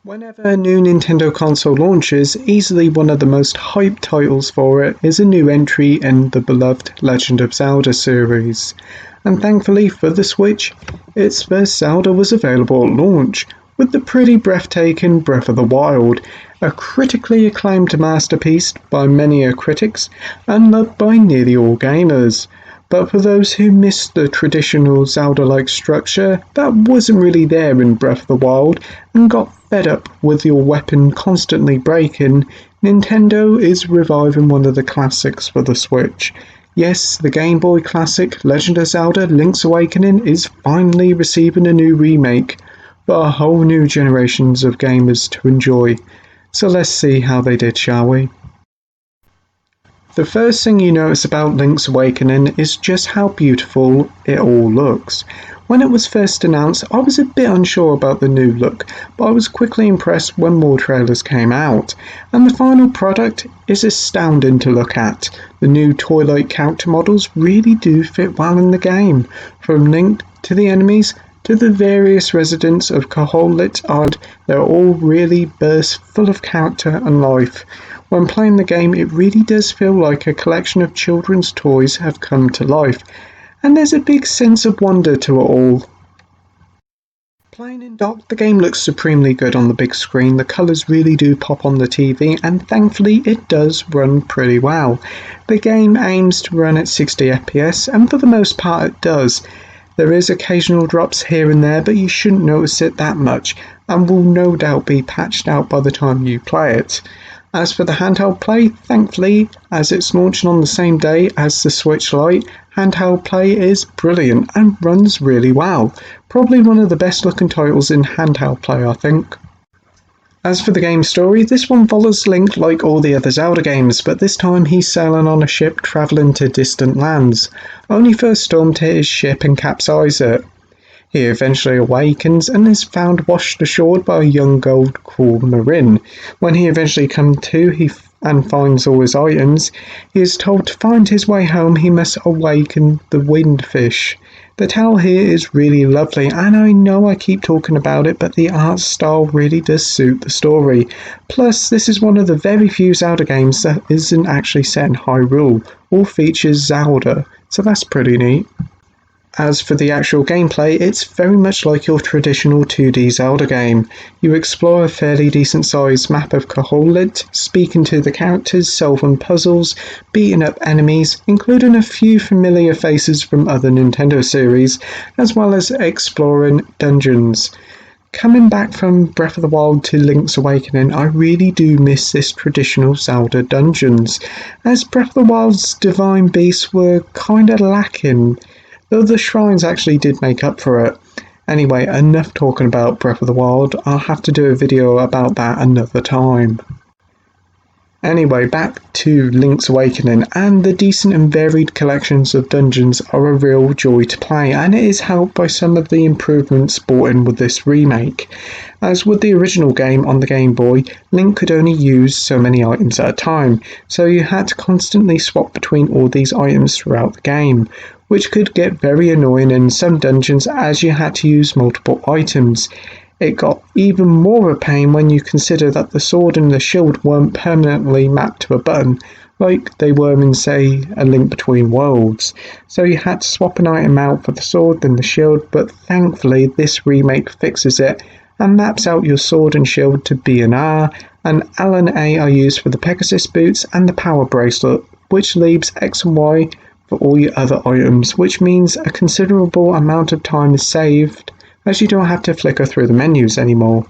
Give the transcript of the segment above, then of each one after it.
Whenever a new Nintendo console launches, easily one of the most hyped titles for it is a new entry in the beloved Legend of Zelda series. And thankfully for the Switch, its first Zelda was available at launch, with the pretty breathtaking Breath of the Wild, a critically acclaimed masterpiece by many critics and loved by nearly all gamers. But for those who missed the traditional Zelda-like structure that wasn't really there in Breath of the Wild and got fed up with your weapon constantly breaking, Nintendo is reviving one of the classics for the Switch. Yes, the Game Boy classic Legend of Zelda Link's Awakening is finally receiving a new remake for a whole new generations of gamers to enjoy. So let's see how they did, shall we? The first thing you notice about Link's Awakening is just how beautiful it all looks. When it was first announced, I was a bit unsure about the new look, but I was quickly impressed when more trailers came out. And the final product is astounding to look at. The new toy-like character models really do fit well in the game. From Link to the enemies to the various residents of Koholint Island, they're all really burst full of character and life. When playing the game, it really does feel like a collection of children's toys have come to life, and there's a big sense of wonder to it all. Playing in dock, the game looks supremely good on the big screen, the colours really do pop on the TV, and thankfully it does run pretty well. The game aims to run at 60 FPS, and for the most part it does. There is occasional drops here and there, but you shouldn't notice it that much, and will no doubt be patched out by the time you play it. As for the handheld play, thankfully, as it's launching on the same day as the Switch Lite, handheld play is brilliant and runs really well. Probably one of the best looking titles in handheld play, I think. As for the game's story, this one follows Link like all the other Zelda games, but this time he's sailing on a ship travelling to distant lands, only for a storm to hit his ship and capsize it. He eventually awakens and is found washed ashore by a young girl called Marin. When he eventually comes to and finds all his items, he is told to find his way home he must awaken the windfish. The tale here is really lovely, and I know I keep talking about it, but the art style really does suit the story. Plus, this is one of the very few Zelda games that isn't actually set in Hyrule, all features Zelda, so that's pretty neat. As for the actual gameplay, it's very much like your traditional 2D Zelda game. You explore a fairly decent sized map of Koholint, speaking to the characters, solving puzzles, beating up enemies, including a few familiar faces from other Nintendo series, as well as exploring dungeons. Coming back from Breath of the Wild to Link's Awakening, I really do miss this traditional Zelda dungeons, as Breath of the Wild's divine beasts were kinda lacking, though the shrines actually did make up for it. Anyway, enough talking about Breath of the Wild, I'll have to do a video about that another time. Anyway, back to Link's Awakening, and the decent and varied collections of dungeons are a real joy to play, and it is helped by some of the improvements brought in with this remake. As with the original game on the Game Boy, Link could only use so many items at a time, so you had to constantly swap between all these items throughout the game, which could get very annoying in some dungeons as you had to use multiple items. It got even more a pain when you consider that the sword and the shield weren't permanently mapped to a button, like they were in, say, A Link Between Worlds. So you had to swap an item out for the sword and the shield, but thankfully this remake fixes it and maps out your sword and shield to B and R, and L and A are used for the Pegasus boots and the power bracelet, which leaves X and Y for all your other items, which means a considerable amount of time is saved, as you don't have to flicker through the menus anymore.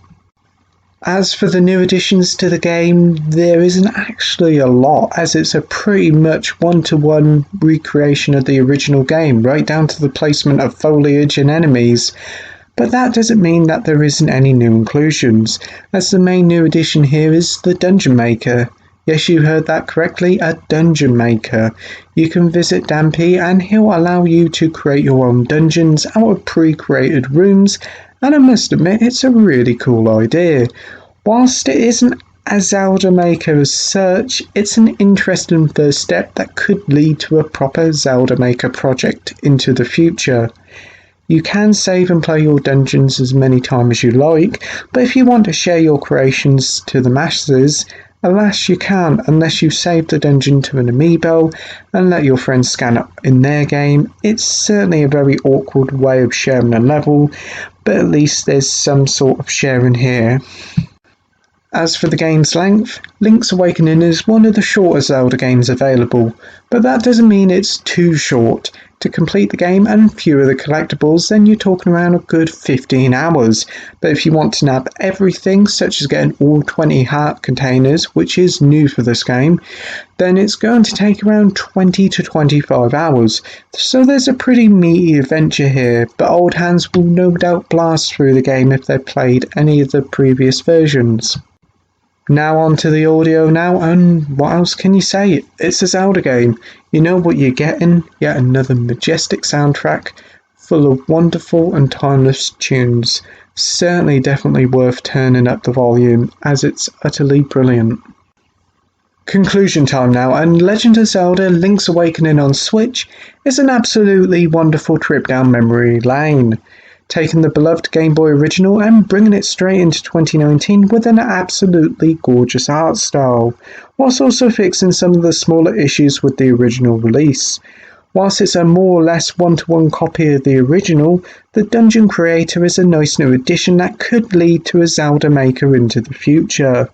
As for the new additions to the game, there isn't actually a lot, as it's a pretty much one-to-one recreation of the original game, right down to the placement of foliage and enemies. But that doesn't mean that there isn't any new inclusions, as the main new addition here is the Dungeon Maker. Yes, you heard that correctly, a Dungeon Maker. You can visit Dampy and he'll allow you to create your own dungeons out of pre-created rooms, and I must admit it's a really cool idea. Whilst it isn't a Zelda Maker as such, it's an interesting first step that could lead to a proper Zelda Maker project into the future. You can save and play your dungeons as many times as you like, but if you want to share your creations to the masses, alas you can't unless you save the dungeon to an amiibo and let your friends scan it in their game. It's certainly a very awkward way of sharing a level, but at least there's some sort of sharing here. As for the game's length, Link's Awakening is one of the shorter Zelda games available, but that doesn't mean it's too short. To complete the game and few of the collectibles, then you're talking around a good 15 hours. But if you want to nab everything, such as getting all 20 heart containers, which is new for this game, then it's going to take around 20 to 25 hours. So there's a pretty meaty adventure here, but old hands will no doubt blast through the game if they've played any of the previous versions. Now on to the audio now, and what else can you say? It's a Zelda game. You know what you're getting, yet another majestic soundtrack full of wonderful and timeless tunes. Certainly definitely worth turning up the volume, as it's utterly brilliant. Conclusion time now, and Legend of Zelda Link's Awakening on Switch is an absolutely wonderful trip down memory lane, taking the beloved Game Boy original and bringing it straight into 2019 with an absolutely gorgeous art style, whilst also fixing some of the smaller issues with the original release. Whilst it's a more or less one-to-one copy of the original, the dungeon creator is a nice new addition that could lead to a Zelda maker into the future.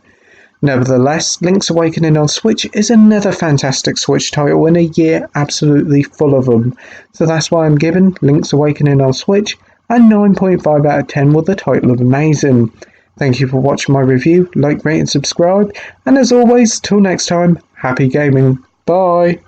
Nevertheless, Link's Awakening on Switch is another fantastic Switch title in a year absolutely full of them, so that's why I'm giving Link's Awakening on Switch a 9.5 out of 10 with the title of amazing. Thank you for watching my review, like, rate and subscribe, and as always, till next time, happy gaming, bye!